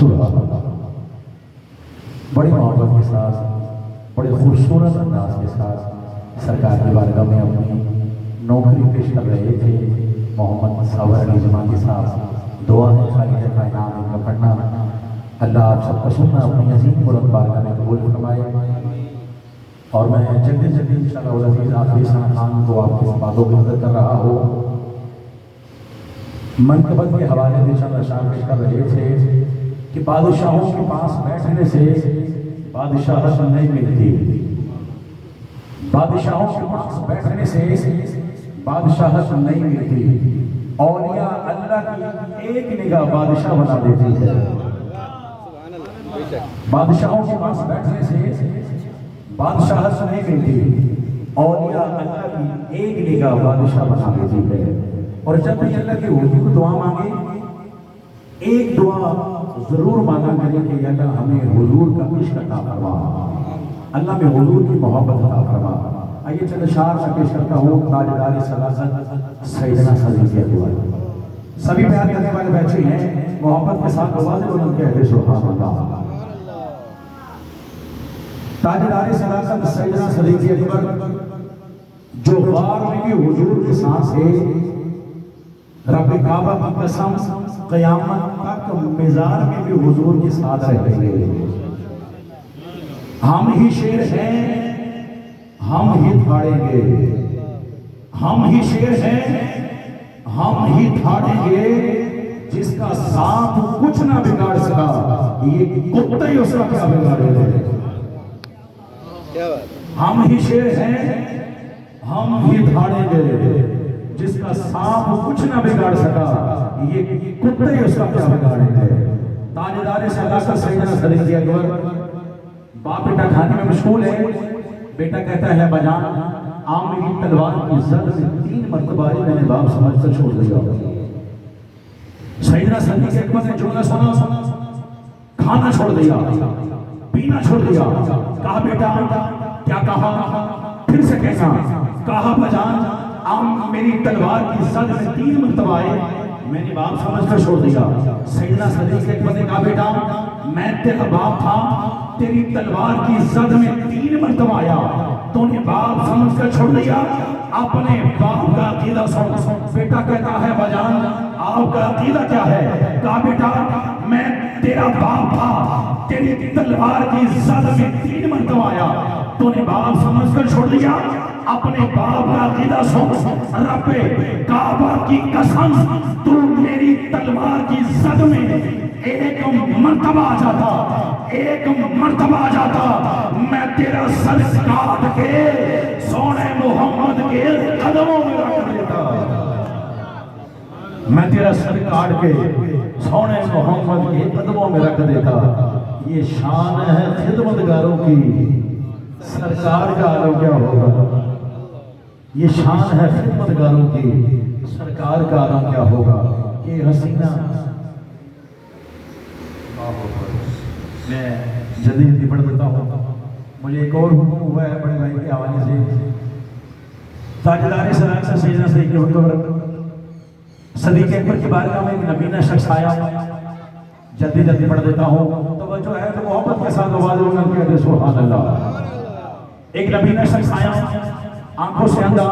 سبحان اللہ، بڑی محبت کے ساتھ، بڑے خوبصورت انداز کے ساتھ سرکار کی بارگاہ میں اپنی نوکری پیش کر رہے تھے محمد صابر علی جماعتی صاحب۔ دعا ہے خالق کائنات ان کا پڑھنا اللہ آپ سب کو سننا اپنی عظیم بلند بارگاہ میں قبول فرمائے۔ اور میں جلدی جلدی انشاءاللہ العزیز آخری ثنا خان کو آپ کے باتوں کی مدد کر رہا ہوں۔ منقبت کے حوالے سے چند اشعار پیش کر رہے تھے کہ بادشاہوں کے پاس بیٹھنے سے بادشاہت نہیں ملتی، بادشاہوں کے پاس بیٹھنے سے بادشاہت نہیں ملتی، اولیاء اللہ کی ایک نگاہ بادشاہ بنا دیتی ہے۔ بادشاہوں کے پاس بیٹھنے سے بادشاہت نہیں ملتی، اولیاء اللہ کی ایک نگاہ بادشاہ بنا دیتی ہے۔ اور جب بھی اللہ کی حضور دعا مانگے ایک دعا ضرور مانگا کرے کہ یا اللہ ہمیں حضور کا عشق عطا فرما، اللہ میں حضور کی محبت عطا فرما۔ آئیے چند اشعار میں پیش کرتا ہوں تاجدار سلاست سیدنا صدیق اکبر۔ سبھی بیان کرنے والے بیٹھے ہیں، محبت کے ساتھ آوازیں بلند کہتے سبحان اللہ۔ تاجدار سلاست سیدنا صدیق اکبر جو غار میں بھی حضور کے ساتھ ہے، رب کعبہ کی قسم قیامت تک مزار میں بھی حضور کے ساتھ رہیں گے۔ ہم ہی شیر ہیں، ہم ہی دھاڑیں گے، ہم ہی شیر ہیں، ہم ہی دھاڑیں گے، جس کا سانپ کچھ نہ بگاڑ سکا یہ کتے ہی اس کا کیا بگاڑے گے۔ ہم ہی شیر ہیں، ہم ہی دھاڑیں گے، جس کا سانپ کچھ نہ بگاڑ سکا یہ کتے اس کا کیا بگاڑیں گے۔ تاجدار سلاست سیدنا صدیق اکبر باپ بیٹا کھانے میں مشغول ہے۔ بیٹا کہتا ہے بجان آم میری تلوار کی زد سے 3 مرتبہ ہی میں نے باپ سمجھ کر چھوڑ دیا۔ سیدنا صدیق اکبر نے جملہ سنا، کھانا چھوڑ دیا، پینا چھوڑ دیا۔ کہا بیٹا کیا کہا؟ پھر سے کہنا۔ کہا بجان آم میری تلوار کی زد میں 3 مرتبہ آئے، میں نے باپ سمجھ کر چھوڑ دیا۔ سیدنا صدیق اکبر نے کہا بیٹا میں تیرا باپ تھا، تیری تلوار کی زد میں 3 مرتبہ آیا، تو نے باپ سمجھ کر چھوڑ دیا۔ اپنے باپ کا عقیدہ سن۔ بیٹا کہتا ہے بجان آپ کا عقیدہ کیا ہے؟ کہا بیٹا میں تیرا باپ تھا، تیری تلوار کی زد میں 3 مرتبہ آیا، تو نے باپ سمجھ کر چھوڑ دیا۔ اپنے باپ کا عقیدہ سن، رب کعبہ کی قسم تو میری تلوار کی زد میں ایک مرتبہ آ جاتا، ایک مرتبہ آ جاتا، میں تیرا سر کاٹ کے سونے محمد کے قدموں میں رکھ دیتا، میں تیرا سر کاٹ کے سونے محمد کے قدموں میں رکھ دیتا۔ یہ شان ہے خدمتگاروں کی، سرکار کا عالم کیا ہوگا؟ یہ شان ہے خدمتگاروں کی، سرکار کا عالم کیا ہوگا؟ یہ حسینہ میں جلدی پڑھ دیتا ہوں، مجھے ایک اور حکم ہوا ہے بڑے بھائی کے حوالے سے۔ تاجدار سلاست سیدنا صدیق اکبر، صدیق اکبر کی بارگاہ میں ایک نبینہ شخص آیا، جلدی پڑھ دیتا ہوں، توجہ ہے تو محبت کے ساتھ آواز بلند کہتے سبحان اللہ۔ ایک نبینہ شخص آیا، آنکھوں سے اندھا،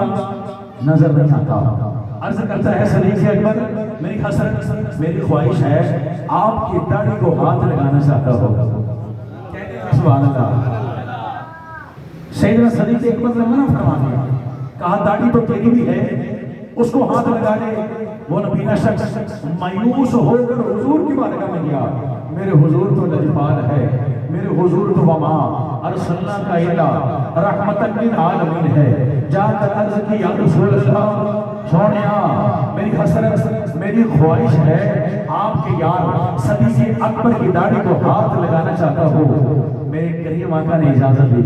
نظر نہیں آتا، عرض کرتا ہے صدیق اکبر میری حسرت میری خواہش ہے آپ کی داڑھی کو ہاتھ لگانا چاہتا ہو۔ کہتے ہیں سبحان اللہ۔ سیدنا صدیق اکبر نے منع فرما دیا، کہا داڑھی تو تیری بھی ہے، اس کو ہاتھ لگا لے۔ وہ نبینہ شخص مایوس ہو کر حضور کی بارگاہ میں گیا، میرے حضور تو لجپال ہے، میرے حضور تو وما ارسلنا کا الہ رحمت للعالمین ہے۔ جا کر عرض کی یا رسول اللہ سونیا میری حسرت میری خواہش ہے آپ کے یار صدیق اکبر کی داڑھی کو ہاتھ لگانا چاہتا ہوں۔ میرے کریم آقا نے اجازت دی،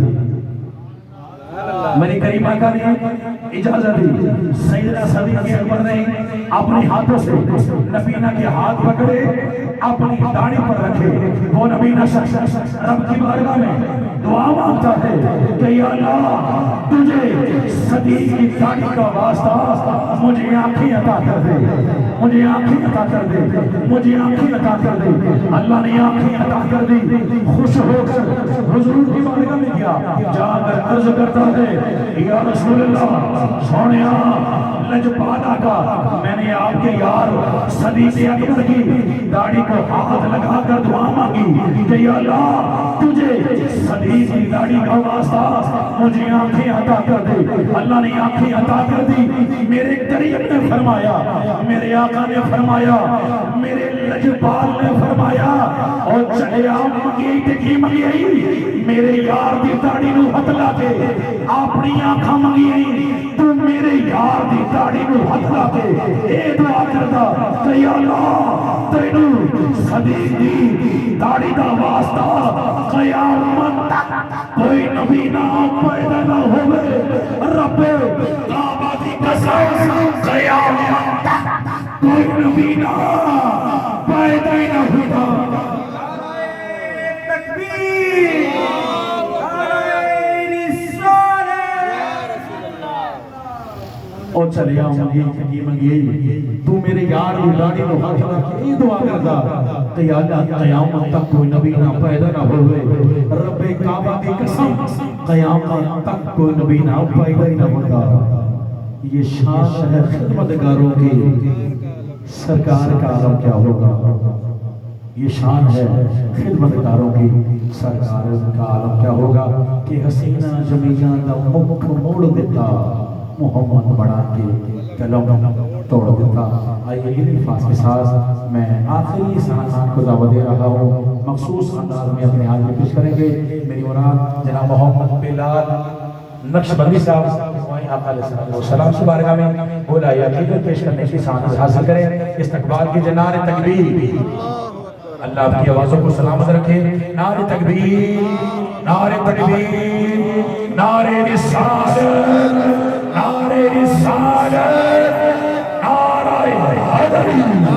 میری کریم آقا نے اجازت دی سیدنا صدیق اکبر نے اپنے ہاتھوں سے نبینا کے ہاتھ پکڑے اپنی داڑھی پر رکھے وہ نبینا رب کی بارگاہ میں دعا مانگتا ہے کہ یا اللہ تجھے صدیق کی داڑھی کا واسطہ مجھے آنکھیں عطا کر دے مجھے آنکھیں عطا کر دے مجھے آنکھیں عطا کر دے اللہ نے آنکھیں عطا کر دی خوش ہو کر حضور کی بارگاہ میں گیا جا کر عرض کرتا ہے یا رسول اللہ سونیا لجپالا کا میں نے آپ کے یار صدیق اکبر کی داڑھی کو ہاتھ لگا کر دعا مانگی کہ یا اللہ تجھے صدیق کی داڑھی کا واسطہ مجھے آنکھیں عطا کر دے اللہ نے آنکھیں عطا کر دی میرے قریب نے فرمایا میرے آقا نے فرمایا میرے لجپال نے فرمایا اور چلے آپ مگی ٹکی مگی میرے یار دی داڑھی نو ہاتھ لا کے اپنی آنکھاں مگی تو میرے یار دی داڑھی نو ہاتھ لا کے اے دعا کردا کہ یا اللہ تینو صدیق دی داڑھی دا واسطہ قیامت تک کوئی نبی نہ پیدا نہ ہوئے رب کعبہ دی قسم قیامت تک کوئی نبی نہ پیدا نہ ہوگا اور چلے آؤں منگی تو میرے یار دی داڑھی نو ہاتھ لا کے دعا کردا کہ یا اللہ قیامت تک کوئی نبی نہ پیدا نہ ہوئے رب کعبہ کی قسم قیامت تک کوئی نبی نہ پیدا نہ ہوگا یہ شان ہے خدمتگاروں کی سرکار کا عالم کیا ہوگا یہ شان ہے خدمتگاروں کی سرکار کا عالم کیا ہوگا کہ حسینہ جمیلہ دا مکھ موڑ دیتا محمد بڑھا کے کلم توڑ دیتا آئیے انہی الفاظ کے ساتھ میں آخری سنان کو دعوت دے رہا ہوں مخصوص انداز میں اپنے ہاتھ میں پیش کریں گے میری مراد جناب محمد بلال نقشبندی صاحب آقا علیہ السلام سے بارگاہ میں بولا یا خدمت پیش کرنے کی سعادت حاصل کریں استقبال کی نعرہ تکبیر اللہ آپ کی آوازوں کو سلامت رکھے نعرہ تکبیر نعرہ تکبیر نعرہ رسالت نعرہ رسالت نعرہ حیدری